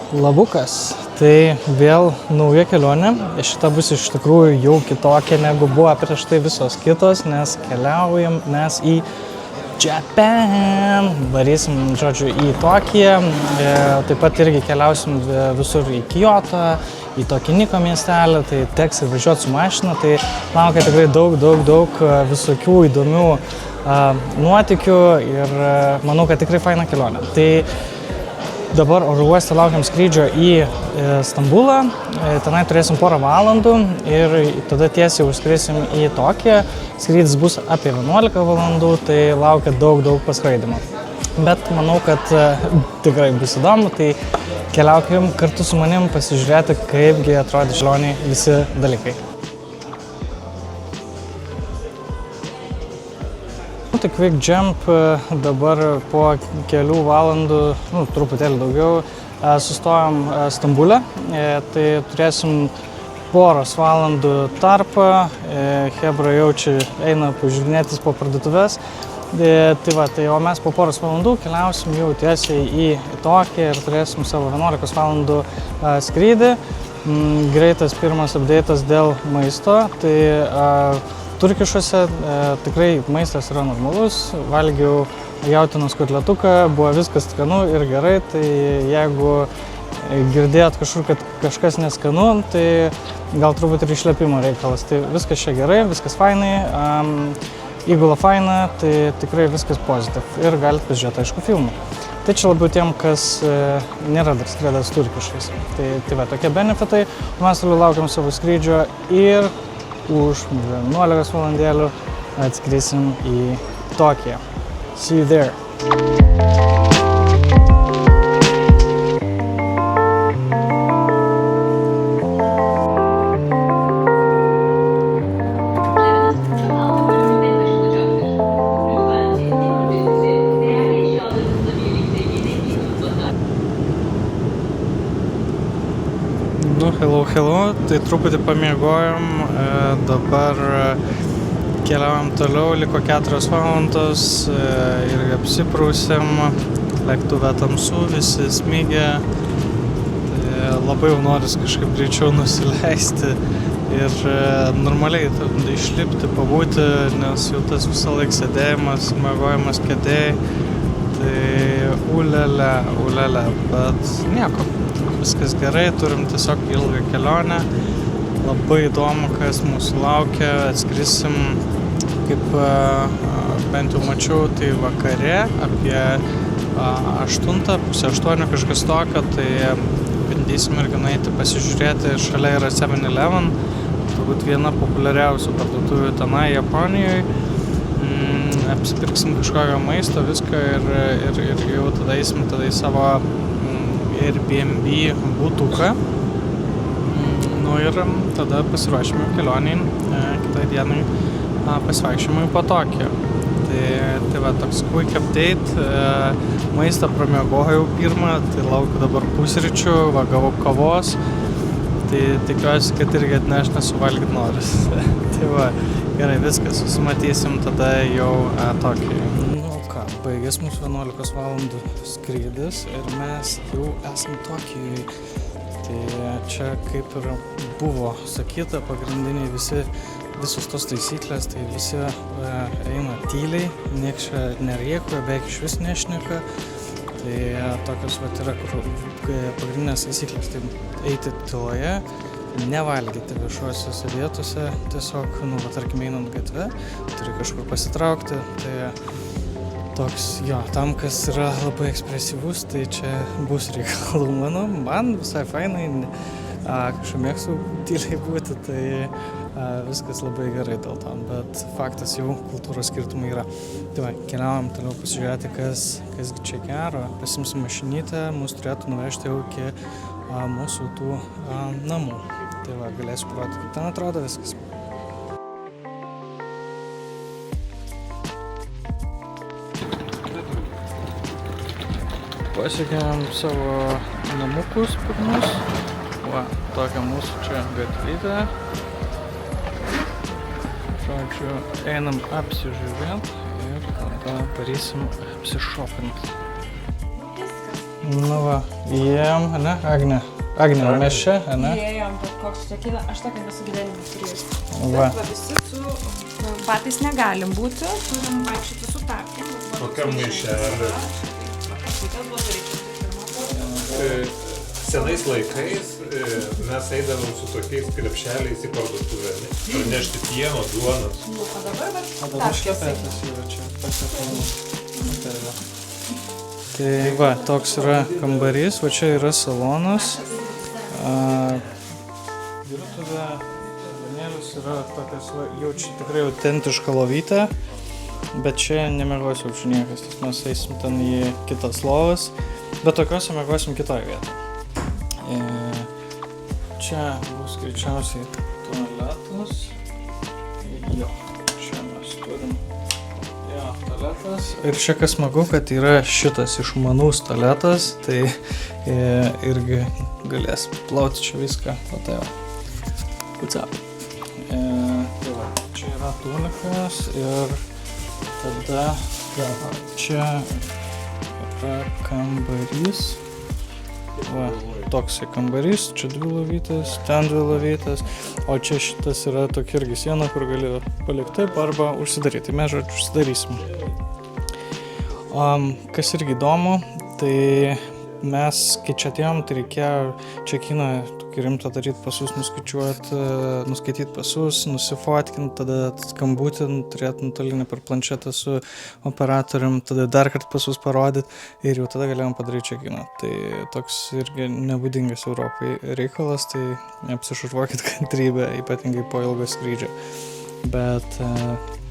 Labukas, tai vėl nauja kelionė. Šita bus iš tikrųjų jau kitokia negu buvo prieš tai visos kitos, nes keliaujam mes į Japan. Varysim, žodžiu, į Tokiją. Taip pat irgi keliausim visur į Kyoto, į tokį Niko miestelį, tai teks ir važiuoti su mašina. Tai laukia tikrai daug visokių įdomių nuotykių ir manau, kad tikrai faina kelionė. Tai dabar oro uoste laukiam skrydžio į Stambulą, tenai turėsim porą valandų ir tada tiesiai užskrisim į Tokiją. Skrydis bus apie 11 valandų, tai laukia daug paskraidimo. Bet manau, kad tikrai bus įdomu, tai keliaukim kartu su manim pasižiūrėti, kaipgi atrodė kelionėj visi dalykai. Tai Quick Jump dabar po kelių valandų, truputėlį daugiau, sustojom Stambule. Tai turėsim poros valandų tarpą. Hebra jau čia eina pažiūrinėtis po parduotuvės. O mes po poros valandų keliausim jau tiesiai į Tokiją ir turėsim savo 11 valandų skrydį. Greitas pirmas update'as dėl maisto. Turkišuose tikrai maistas yra normalus, valgiau jautienos kotletuką, buvo viskas skanu ir gerai, tai jeigu girdėjot kažkur, kad kažkas neskanu, tai gal turbūt ir išlepimo reikalas. Tai viskas čia gerai, viskas fainai, įgula faina, tai tikrai viskas pozityv ir galite pažiūrėti, aišku, filmų. Tai čia labiau tiem, kas nėra dar skridęs turkiškais. Tai tokie benefitai, mes toliau laukiam savo skrydžio ir už 11 valandėlių atskrisim į Tokiją. See you there. Hello, tai truputį pamiegojom, dabar keliaujam toliau, liko 4 valandos ir apsiprausėm, lėktuve tamsu, visi smigė, labai jau noris kažkaip greičiau nusileisti ir normaliai išlipti, pabūti, nes jau tas visą laik sėdėjimas, miegojimas kėdėj, tai ulele, bet nieko. Viskas gerai, turim tiesiog ilgą kelionę, labai įdomu, kas mūsų laukia, atskrisim, kaip bent jau mačiau, tai vakare apie 7:30 kažkas tokio, tai bandysim irgi nueiti pasižiūrėti, šalia yra 7-Eleven, turbūt viena populiariausių parduotuvių tenai Japonijoje, apsipirksim kažkokio maisto, viską ir jau tada eisim į savo Airbnb būtuką. Ir tada pasiruošime kelionėj kitai dienai pasivaikščiojimui po Tokiją. Tai toks quick update. Maistą pramiegojau pirmą, tai laukiu dabar pusryčių, gavau kavos. Tai tikiuosi, kad irgi atneš nesuvalgyt noris. Gerai, viskas, susimatysim tada jau Tokijoje. Baigės mūsų 11 valandų skrydis ir mes jau esam Tokijoje. Tai čia kaip ir buvo sakyta, pagrindiniai visos tos taisyklės, tai visi eina tyliai, nieks čia nerėkuoja, beveik iš vis nešneka. Tai tokios yra pagrindinės taisyklės, tai eiti tyloje, nevalgyti viešuosiuose vietose, tiesiog, tarkim, einant gatve, turi kažkur pasitraukti. Tai toks, tam, kas yra labai ekspresyvus, tai čia bus reikalų, man visai fainai, kažkaip mėgstu tyliai būti, tai viskas labai gerai dėl to, bet faktas jau kultūros skirtumai yra. Tai keliaujam toliau pasižiūrėti, kas čia gero, pasimsim mašinytę, mus turėtų nuvežti jau iki mūsų tų namų. Tai galėsiu parodyti, kaip ten atrodo viskas. Pasiekėm savo namukus pirmus. Tokia mūsų čia gatvytė. Žodžiu, einam apsižiūrėt ir tada varysim apsišopint. Nu va, įėjom, ne, Agne? Agne, mes čia, ne? Įėjom, bet koks čia kina, aš tokia nesu gyvenime turėjus. Va. Bet visi su batais negalim būti, turim vaikščioti su tapkėm. Kokiam maišelį? Senais laikais mes eidavom su tokiais krepšeliais į parduotuvę, parnešti pieno, duonos. O dabar O dabar šlepėtas yra čia, pasiekalų. Tai va, toks yra kambarys, va čia yra salonas. Virtuvė, vanėlius yra tokias, jau čia tikrai autentiška lovytė, bet čia nemiegosiu čia niekas, mes eisim ten į kitas lovas, bet tokiuose miegosim kitoje vietoje. Čia bus greičiausiai tualetas. Jo, čia mes turim tualetas. Ir čia kas smagu, kad yra šitas išmanus tualetas, tai irgi galės plauti čia viską. O tai va. What's up? Tai va, čia yra tunikas ir tada čia yra kambarys. Va, toks kambarys, čia 2 lovytės, ten 2 lovytės, o čia šitas yra tokia irgi siena, kur gali palikti taip arba užsidaryti. Mes, žodžiu, užsidarysim. Kas irgi įdomu, tai mes, kai čia atėjom, tai reikėjo čekiną tokį rimtą daryti pasus, nuskaityti pasus, nusifotkinti, tada skambutį turėti nutolinį per planšetą su operatorium, tada dar kartą pasus parodyti ir jau tada galėjom padaryti čekiną. Tai toks irgi nebūdingas Europai reikalas, tai neapsišarvuokit kantrybę, ypatingai po ilgo skrydžio. Bet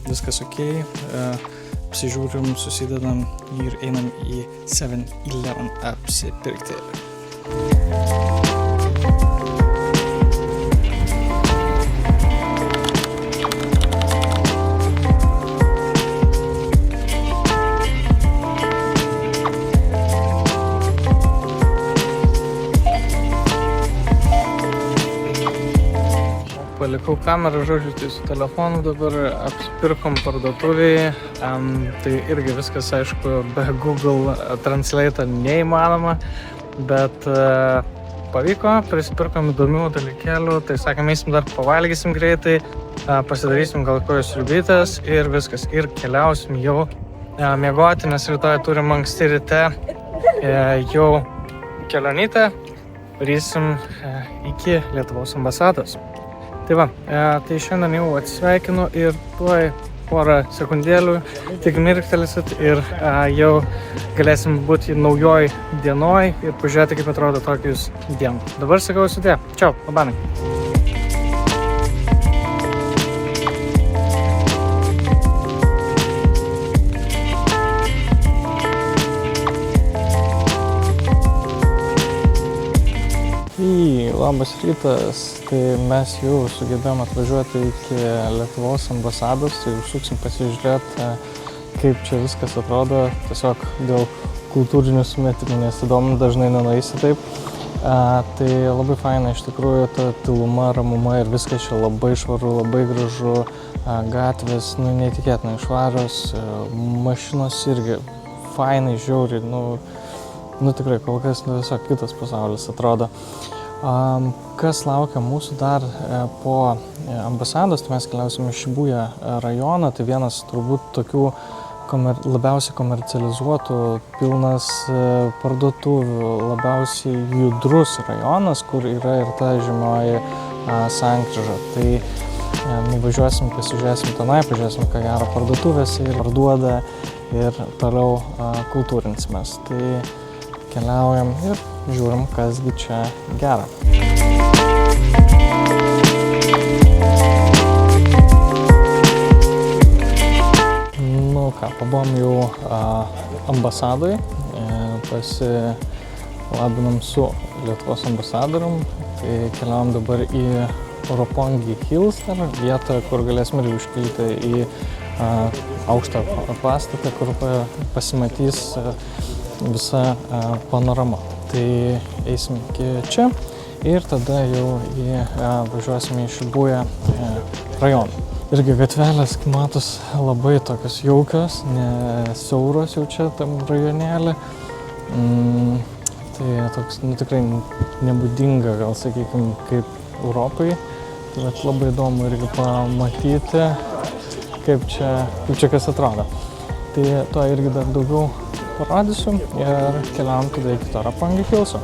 viskas okei. Apsižiūrim, susidedam ir einam į 7-Eleven apsipirkti. Palikau kamerą, žodžiu, tai su telefonu dabar apsipirkom parduotuvėje, tai irgi viskas, aišku, be Google Translate neįmanoma, bet pavyko, prisipirkom įdomių dalykėlių, tai sakėm, eisim dar pavalgysim greitai, pasidarysim gal kokios sriubytės ir viskas, ir keliausim jau miegoti, nes rytoj turim anksti ryte jau kelionytę, rysim iki Lietuvos ambasados. Tai va, tai šiandien jau atsisveikinu ir tuoj porą sekundėlių tik mirktelisit ir jau galėsim būti naujoj dienoj ir pažiūrėti, kaip atrodo Tokijus dieną. Dabar sakau sudė. Čiau, labanai. Labas rytas, tai mes jau sugebėjom atvažiuoti iki Lietuvos ambasados, tai užsuksim pasižiūrėti, kaip čia viskas atrodo, tiesiog dėl kultūrinių sumetimų, nes įdomu dažnai nenueisi taip. Tai labai faina, iš tikrųjų, ta tyluma, ramuma ir viskas čia labai švaru, labai gražu, gatvės, neįtikėtinai švarios, mašinos irgi fainai, žiauriai, tikrai kol kas tiesiog kitas pasaulis atrodo. Kas laukia mūsų dar po ambasados, tai mes keliausim į Šibuja rajoną, tai vienas turbūt tokių labiausiai komercializuotų, pilnas parduotuvių, labiausiai judrus rajonas, kur yra ir ta žemioji sankryža. Tai nuvažiuosim, pasižiūrėsim tenai, pažiūrėsim, ką gero parduotuvėse ir parduoda ir toliau kultūrinsimės. Tai keliaujam ir žiūrim, kasgi čia gera. Pabuvom jau ambasadoj, pasilabinom su Lietuvos ambasadorium, tai keliavom dabar į Roppongi Hills, vietą, kur galėsim ir užkilti į aukštą pastatą, kur pasimatys visa panorama. Tai eisim iki čia ir tada jau važiuosim į Šibuja rajoną. Irgi gatvelės, kaip matos, labai tokios jaukios, ne siauros jau čia tam rajonėlį. Tai toks, tikrai nebūdinga, gal sakykime, kaip Europai. Tai labai įdomu irgi pamatyti, kaip čia kas atrodo. Tai to irgi dar daugiau parodysiu ir keliaujam tada iki to Roppongi Hillso.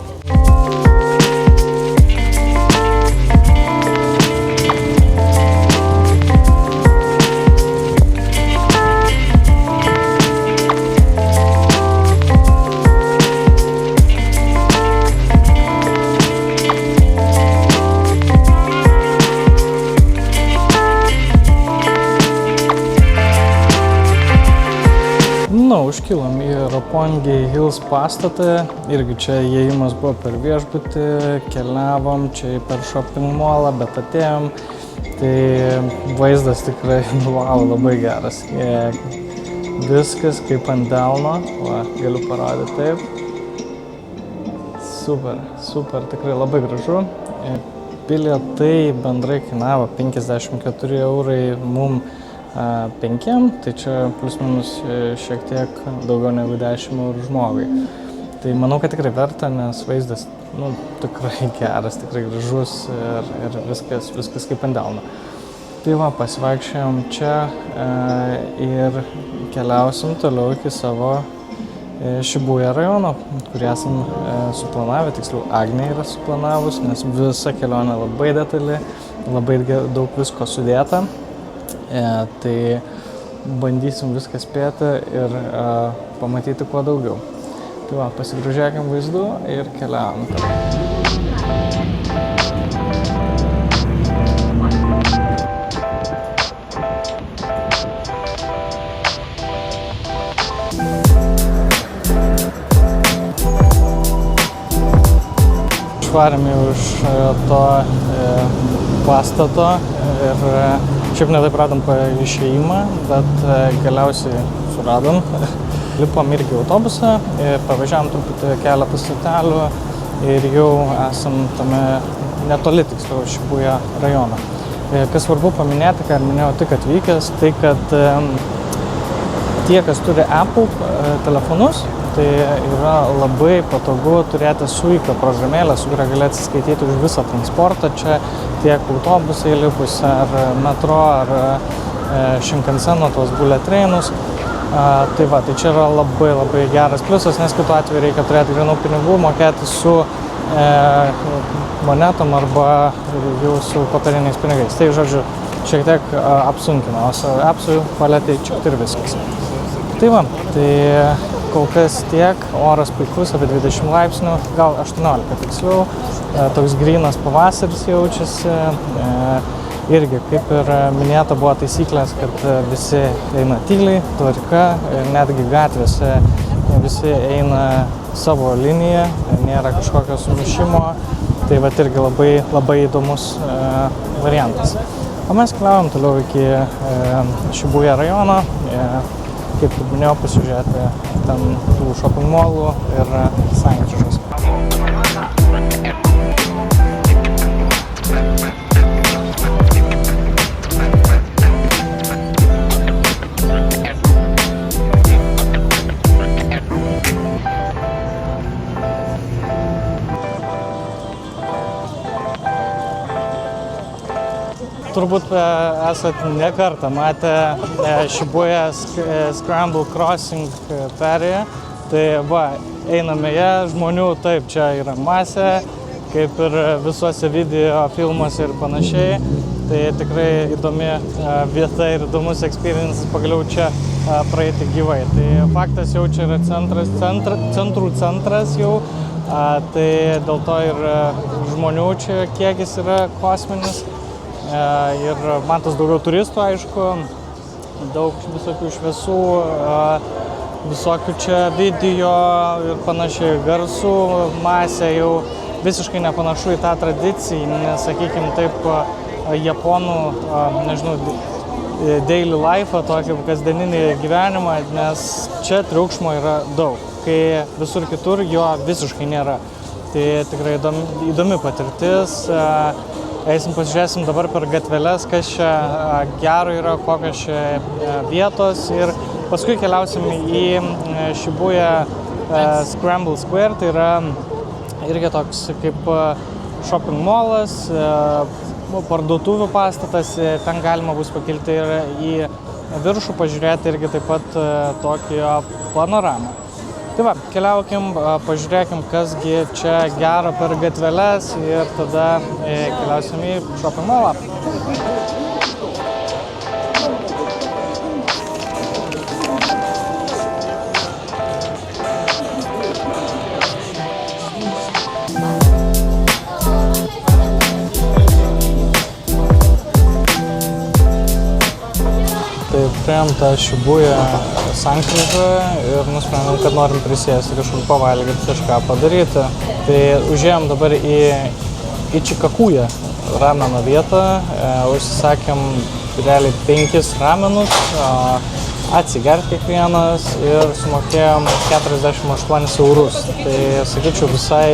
Užkilom į Roppongi Hills pastatą, irgi čia įėjimas buvo per viešbutį, keliavom čia per shopping mallą, bet atėjom, tai vaizdas tikrai wow, labai geras. Viskas kaip ant delno, galiu parodyti taip. Super, tikrai labai gražu. Bilietai bendrai kainavo 54 eurai mum 5, tai čia plus minus šiek tiek daugiau negu 10 eurų žmogui. Tai manau, kad tikrai verta, nes vaizdas tikrai geras, tikrai gražus ir viskas kaip ant delno. Tai va, pasivaikščiojom čia ir keliausim toliau iki savo Shibuya rajono, kurį esam suplanavę, tiksliau Agnė yra suplanavus, nes visa kelionė labai detali, labai daug visko sudėta. Tai bandysim viską spėti ir pamatyti kuo daugiau. Tai va, pasigrožėkim vaizdu ir keliaujam. Išvarėm už to pastato ir šiaip netaip radom išėjimą, bet galiausiai suradom. Lipom irgi autobusą, pavažiavom truputį keletą stotelių ir jau esam tame netoli, tiksliau, Shibuya rajono. Kas svarbu paminėti, ką minėjau tik atvykęs, tai kad tie, kas turi Apple telefonus, tai yra labai patogu turėti Suica programėlę, su kuria gali atsiskaityti už visą transportą. Čia tiek autobusai lipus, ar metro, ar Shinkanseno, tuos bullet trainus. Tai va, tai čia yra labai geras pliusas, nes kitu atveju reikia turėti grynų pinigų, mokėti su monetom arba jau su popieriniais pinigais. Tai, žodžiu, šiek tiek apsunkina, o su appsui palietė čiūkti ir viskas. Tai va, tai kol kas tiek, oras puikus, apie 20 laipsnių, gal 18 tiksliau, toks grynas pavasaris jaučiasi. Irgi, kaip ir minėta, buvo taisyklės, kad visi eina tyliai, tvarka, netgi gatvėse visi eina savo liniją, nėra kažkokio sumišimo, tai va irgi labai įdomus variantas. O mes keliaujam toliau iki Shibuya rajono, kaip minėjau, pasižiūrėti ten tų shopping mallų ir sankryžos. Turbūt esat ne kartą matę Shibuya Scramble Crossing perėją. Tai va, einame ją, žmonių taip, čia yra masė, kaip ir visuose video filmuose ir panašiai. Tai tikrai įdomi vieta ir įdomus experiences pagaliau čia praeiti gyvai. Tai faktas jau čia yra centrų centras jau, tai dėl to ir žmonių čia kiekis yra kosminis. Ir matos daugiau turistų, aišku, daug visokių šviesų, visokių čia video ir panašiai garsų masė jau visiškai nepanašu į tą tradicinį, sakykime taip, japonų, nežinau, daily life, tokį kasdieninį gyvenimą, nes čia triukšmo yra daug, kai visur kitur jo visiškai nėra. Tai tikrai įdomi patirtis. Eisim pasižiūrėsim dabar per gatveles, kas čia gero yra, kokios čia vietos ir paskui keliausim į Shibuya Scramble Square, tai yra irgi toks kaip shopping mallas, parduotuvių pastatas, ten galima bus pakilti ir į viršų, pažiūrėti irgi taip pat Tokijo panoramą. Tai va, keliaukim, pažiūrėkim, kasgi čia gero per gatveles ir tada keliausim į shopping mallą. Tai priėjom tą Šibują sankryžą ir nusprendėm, kad norim prisėsti kažkur pavalgyti, kažką padaryti. Tai užėjom dabar į Ichikakują rameno vietą, užsisakėm realiai 5 ramenus, atsigerti kiekvienas ir sumokėjom 48 eurus. Tai sakyčiau visai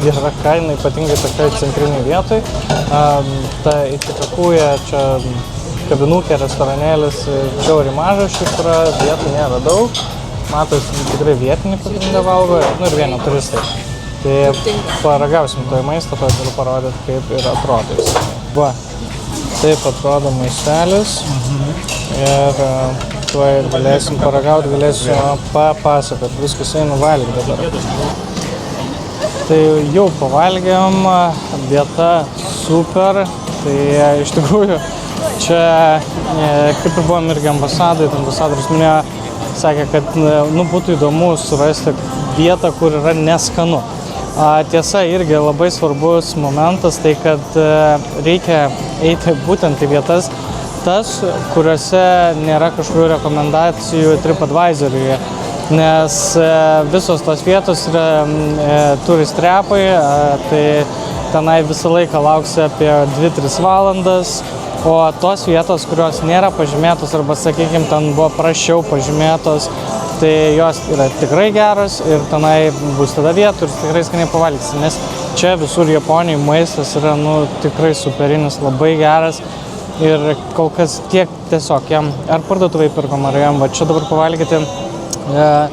gera kaina, ypatingai tokioj centriniai vietoj. Ta Ichikakuja čia kabinukė, restoranėlis, žiauriai mažas šiaip yra, vietų nėra daug. Matosi, tikrai vietiniai pagrindė valgo, nu ir vieni turistai. Tai paragausim to maisto, to galiu parodyti, kaip ir atrodo jis. Va, taip atrodo maistelis ir tuo ir galėsim paragauti, galėsiu papasakoti, viskas einu valgyti dabar. Tai jau pavalgėm, vieta super, tai iš tikrųjų čia, kaip ir buvom irgi ambasadai, ambasadorius minėjo, sakė, kad būtų įdomu surasti vietą, kur yra neskanu. Tiesa, irgi labai svarbus momentas, tai kad reikia eiti būtent į vietas, kuriuose nėra kažkokių rekomendacijų TripAdvisoriuje, nes visos tos vietos turi strepai, tai tenai visą laiką lauksi apie 2-3 valandas. O tos vietos, kurios nėra pažymėtos arba, sakykime, ten buvo prašiau pažymėtos, tai jos yra tikrai geros ir tenai bus tada vietų ir tikrai skaniai pavalgysi. Nes čia visur Japonijai maistas yra tikrai superinis, labai geras ir kol kas tiesiog jam ar parduotuvai pirkom, ar jam va čia dabar pavalgyti,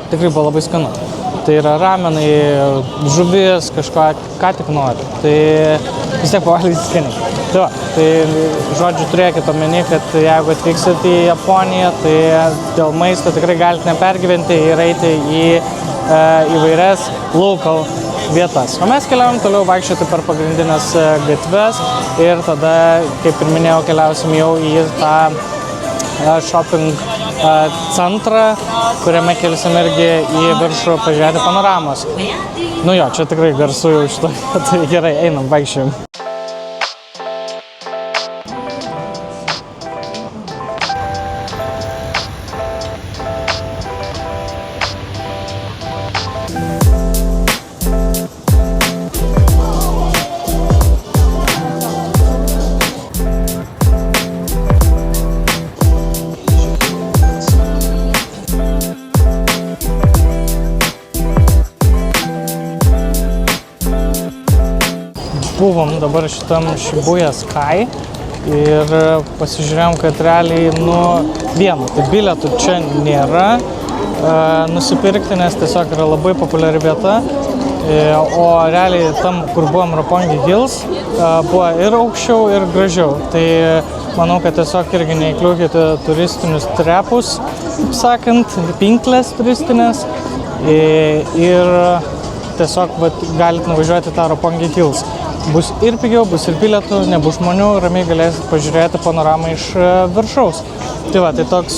tikrai buvo labai skanu. Tai yra ramenai, žuvis, kažko, ką tik nori. Tai vis tiek pavalgyti skaniai. Tai va, tai žodžiu turėkit omeny, kad jeigu atvyksit į Japoniją, tai dėl maisto tikrai galite nepergyventi ir eiti į įvairias local vietas. O mes keliaujam toliau vaikščioti per pagrindinės gatves ir tada, kaip ir minėjau, keliausim jau į tą shopping centrą, kuriame kelsim irgi į viršų pažiūrėti panoramos. Nu jo, čia tikrai garsu jau šito, tai gerai, einam, vaikščiojam. Buvom dabar šitam Shibuya Sky ir pasižiūrėjom, kad realiai tai bilietų čia nėra nusipirkti, nes tiesiog yra labai populiari vieta, o realiai tam, kur buvom Roppongi Hills, buvo ir aukščiau, ir gražiau. Tai manau, kad tiesiog irgi neįkliūkite turistinius trepus, taip sakant, pinklės turistinės ir tiesiog galit nuvažiuoti tą Roppongi Hills. Bus ir pigiau, bus ir bilietų, nebus žmonių, ramiai galėsit pažiūrėti panoramą iš viršaus. Tai va, tai toks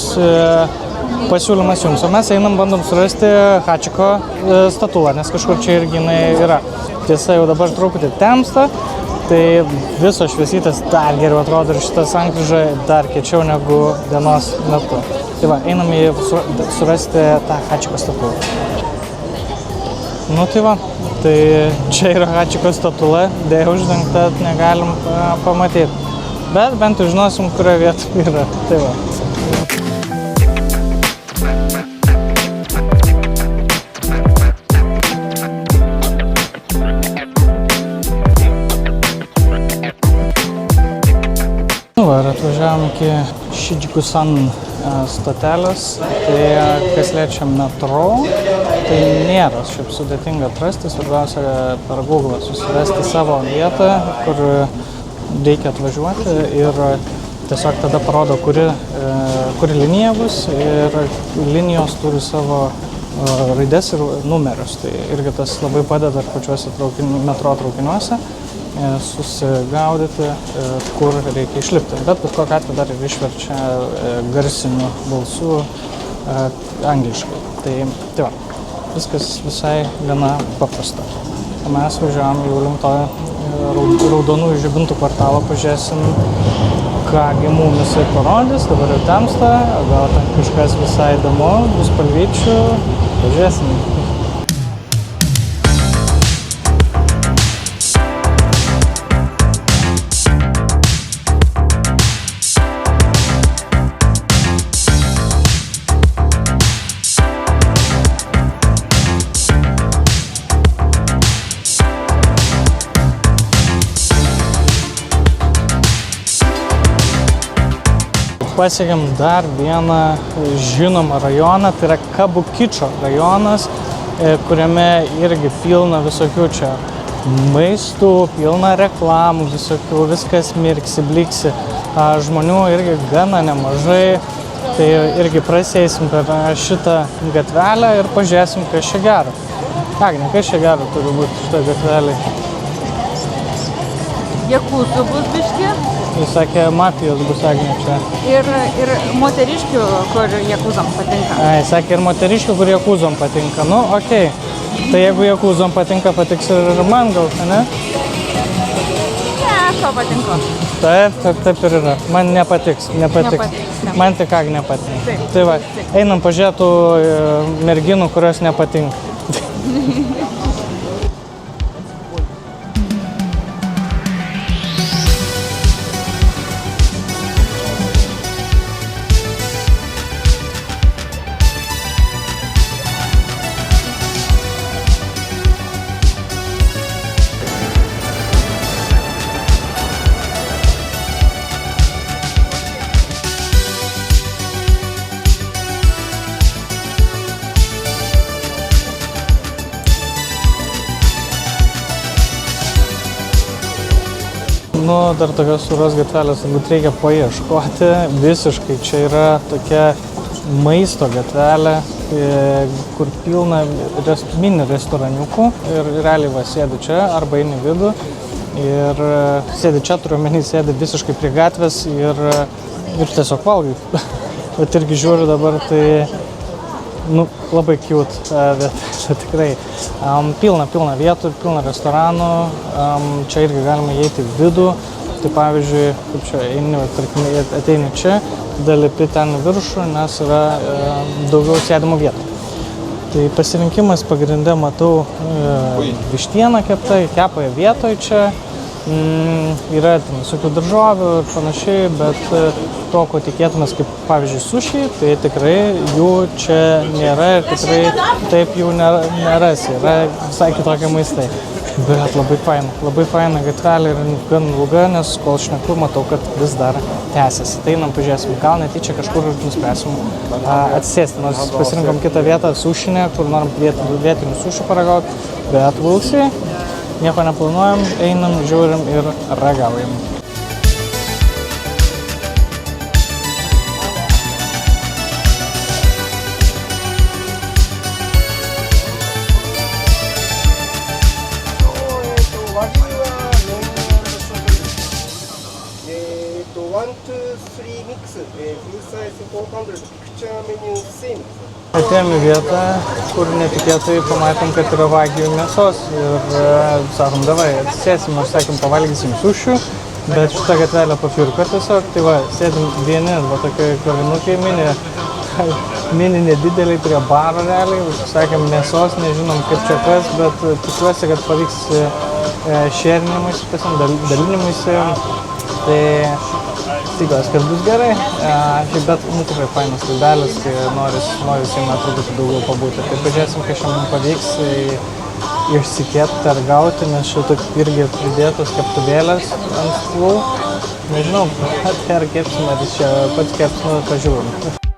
pasiūlymas jums. O mes einam, bandom surasti Hachiko statulą, nes kažkur čia irgi jinai yra. Tiesa, jau dabar truputį temsta, tai visos šviesytės dar geriau atrodo ir šitą sankryžą dar kiečiau negu dienos metu. Tai va, einam į surasti tą Hachiko statulą. Nu tai va, tai čia yra Hachiko statula, dėja uždengta, negalim pamatyti. Bet bent jau žinosim, kurioje vietoje yra. Tai va. Nu va, ir atvažiavom iki Shinjuku-san stotelės, tai kas liečia metro, tai nėra šiaip sudėtinga atrasti, svarbiausia per Google susivesti savo vietą, kur reikia atvažiuoti ir tiesiog tada parodo, kuri linija bus ir linijos turi savo raidės ir numerius. Tai irgi tas labai padeda ir pačiuose metro traukiniuose susigaudyti, kur reikia išlipti. Bet kokiu atveju dar ir išverčia garsiniu balsu angliškai. Tai va, viskas visai gana paprasta. O mes važiavom jau link to raudonųjų žibintų kvartalo, pažiūrėsim, kągi mums jisai parodys. Dabar jau tamsta, gal ten kažkas visai įdomu, bus spalvyčių, pažiūrėsim. Pasiekėm dar vieną žinomą rajoną, tai yra Kabukičio rajonas, kuriame irgi pilna visokių čia maistų, pilna reklamų visokių, viskas mirksi, bliksi, žmonių irgi gana nemažai, tai irgi praseisim per šitą gatvelę ir pažiūrėsim, kas čia gero. Agne, kas čia gero turi būti šitą gatvelį? Jakūzų bus biški. Jis sakė, mafijos bus, Agne, čia. Ir moteriškių, kur jakūzom patinka. Jis sakė, ir moteriškių, kur jakūzom patinka. Nu, okei. Tai jeigu jakūzom patinka, patiks ir man gal, ne? Ne, to patinka. Taip ir yra. Man nepatiks. Man tik Agne patinka. Tai va, einam pažiūrėtų merginų, kurios nepatinka. Nu, dar tokios siauros gatvelės turbūt reikia paieškoti. Visiškai čia yra tokia maisto gatvelė, kur pilna mini restoraniukų ir realiai va sėdi čia arba eini vidų ir sėdi čia, turiu omeny, sėdi visiškai prie gatvės ir tiesiog valgai. Bet irgi žiūriu dabar, tai labai cute vieta, tikrai. Pilna vietų, pilna restoranų, čia irgi galima įeiti į vidų. Tai pavyzdžiui, kaip čia eini, tarkim, ateini čia, dalipi ten viršų, nes yra daugiau sėdimų vietų. Tai pasirinkimas pagrinde matau vištieną keptą, kepoje vietoje čia. Yra visokių daržovių ir panašiai, bet to, ko tikėtumės kaip pavyzdžiui sushi, tai tikrai jų čia nėra ir tikrai taip jų nerasi, yra visai kitokie maistai. Bet labai faina gatvelė ir gan ilga, nes kol šneku, matau, kad vis dar tęsiasi. Tai einam pažiūrėsim, gal netyčia kažkur nuspręsim atsisėsti, nors pasirinkom kitą vietą sušinę, kur norim vietinių sušių paragauti, bet we'll see. Nieko neplanuojam, einam, žiūrim ir ragaujam. Atėjom į vietą, kur netikėtai pamatėm, kad yra vagių mėsos ir sakom, davai, atsisėsim, nors sakėm, pavalgysim sušių, bet šitą gatvelę papirko tiesiog, tai va, sėdim vieni, va tokie kavinukai mini nedideliai prie baro realiai, sakėm, mėsos, nežinom kaip čia kas, bet tikiuosi, kad pavyks šerinimuisi, dalinimuisi, tai tikiuosi, kad bus gerai, bet tikrai fainas laidelis, tai noris jame truputį daugiau pabūti. Tai pažiūrėsim, kai šiandien pavyks išsikepti ar gauti, nes šitą irgi pridėtos keptuvėlės ant stalų. Nežinau, ar kepsim, ar čia pats kepsim, pažiūrim.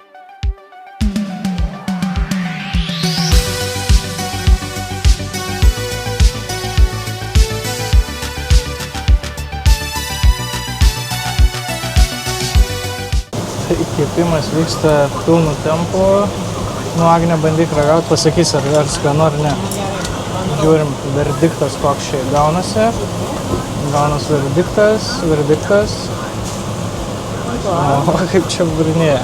kepimas vyksta pilnu tempu. Nu, Agne, bandyk ragauti, pasakys, ar skanu ar ne. Žiūrim, verdiktas koks šiai gaunasi. Gaunas verdiktas. O, kaip čia burinėja.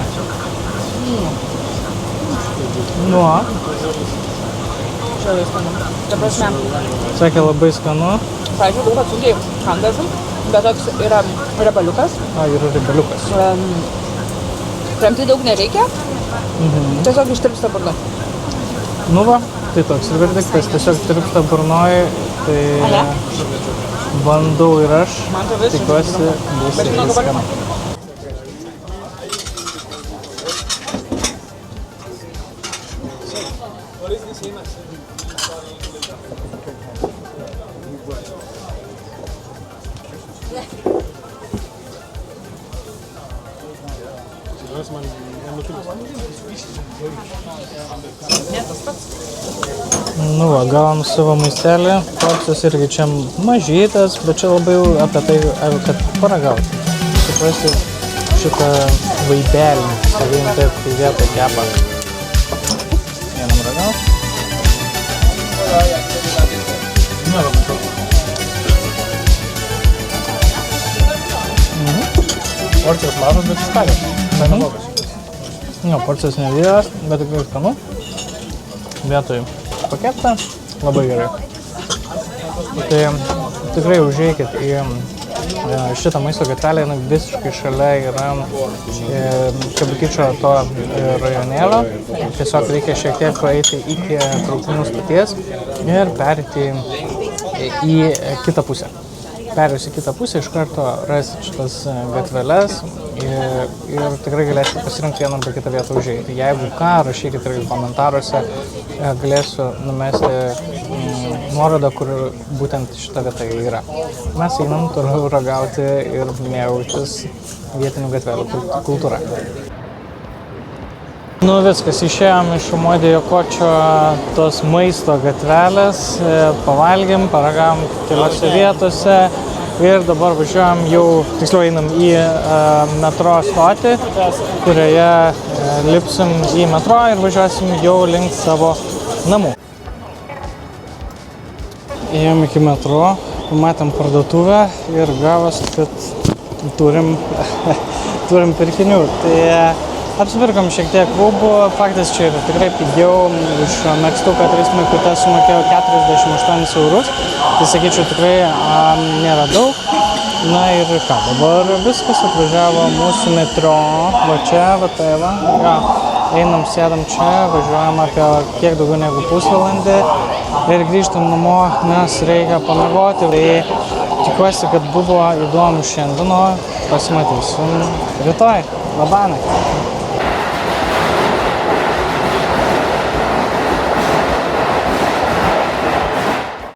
Nu. Čia labai skanu. Ta prasme, Sakė, labai skanu. pradžioje buvo, kad sunkiai kandasi, bet toks yra rebaliukas. Yra ribeliukas. Kremti daug nereikia, tiesiog ištirpsta burna. Nu va, tai toks ir verdiktas. Tiesiog tirpsta burnoj, tai bandau ir aš. Man tai visiškai Tikiuosi, bus Bet žinok, dabar- skanu. Nu va, gavom savo maistelį, porcijos irgi čia mažytas, bet čia labai jau apie tai, kad paragauti. Suprasti šitą vaibelį, savim taip, kai vietoj kepa. Einam ragauti. Porcijos mažos, bet skanios. Tai neblogas. Jo, porcijos nedidelis, bet tikrai skanu. Vietoj paketą, labai gerai. Tai tikrai užeikit į šitą maisto gatvelę, visiškai šalia yra Kabukičio to rajonėlio. Tiesiog reikia šiek tiek praeiti iki traukinių stoties ir perėti į kitą pusę. Perėjus į kitą pusę, iš karto rasit šitas gatveles ir tikrai galėsite pasirinkti vieną arba kitą vietą užeiti. Jeigu ką, rašykite irgi komentaruose, galėsiu numesti nuorodą, kur būtent šita vieta yra. Mes einam toliau ragauti ir mėgautis vietinių gatvelių kultūra. Nu viskas, išėjom iš Šamodė Jakočio tos maisto gatvelės, pavalgėm, paragavom keliose vietose ir dabar važiuojam jau, tiksliau einam į metro stotį, kurioje lipsim į metro ir važiuosim jau link savo namų. Ėjom iki metro, pamatėm parduotuvę ir gavos, kad turim pirkinių. Tai apsipirkom šiek tiek rūbų, faktas čia yra tikrai pigiau, už megztuką 3 maikutes sumokėjau 48 eurus, tai sakyčiau tikrai nėra daug. Na ir ką, dabar viskas atvažiavo mūsų metro, va čia, va tai va, ja, einam, sėdam čia, važiuojam apie kiek daugiau negu pusvalandį ir grįžtam namo, nes reikia pamiegoti, tai tikiuosi, kad buvo įdomu šiandien, pasimatysim rytoj, labanakt.